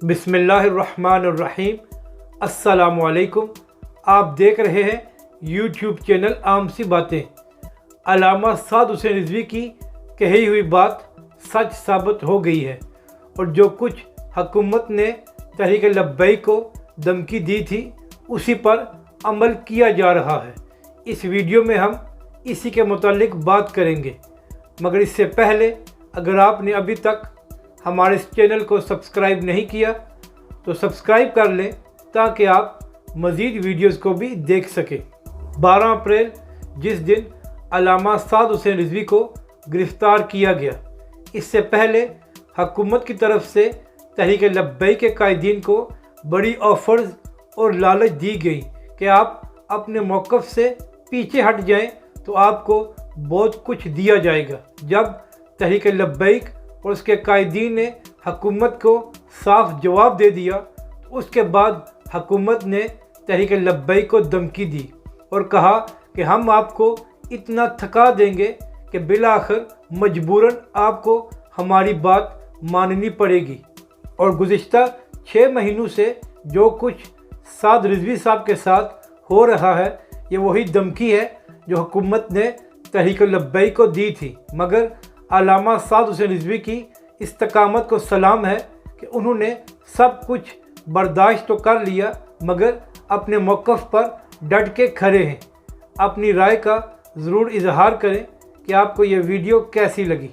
बिस्मिल्लाहिर्रहमानिर्रहीम। अस्सलामुअलैकुम। आप देख रहे हैं यूट्यूब चैनल आम सी बातें। अल्लामा साद हुसैन रिजवी की कही हुई बात सच साबित हो गई है और जो कुछ हुकूमत ने तहरीक लब्बैक को धमकी दी थी उसी पर अमल किया जा रहा है। इस वीडियो में हम इसी के मुतालिक बात करेंगे, मगर इससे पहले अगर आपने अभी तक हमारे इस चैनल को सब्सक्राइब नहीं किया तो सब्सक्राइब कर लें ताकि आप मज़ीद वीडियोस को भी देख सकें। 12 अप्रैल जिस दिन अल्लामा साद हुसैन रिजवी को गिरफ़्तार किया गया, इससे पहले हुकूमत की तरफ से तहरीक लब्बैक के कायदीन को बड़ी ऑफ़र्स और लालच दी गई कि आप अपने मौक़िफ़ से पीछे हट जाएं तो आपको बहुत कुछ दिया जाएगा। जब तहरीक लब्बैक और उसके कायदीन ने हुकूमत को साफ जवाब दे दिया तो उसके बाद हुकूमत ने तहरीक लब्बैक को धमकी दी और कहा कि हम आपको इतना थका देंगे कि बिलाखिर मजबूरन आपको हमारी बात माननी पड़ेगी। और गुज़िश्ता 6 महीनों से जो कुछ साद रिजवी साहब के साथ हो रहा है ये वही धमकी है जो हुकूमत ने तहरीक लब्बैक को दी थी। मगर अल्लामा साद हुसैन रिजवी की इस्तकामत को सलाम है कि उन्होंने सब कुछ बर्दाश्त तो कर लिया मगर अपने मौक़िफ़ पर डट के खड़े हैं। अपनी राय का ज़रूर इजहार करें कि आपको ये वीडियो कैसी लगी।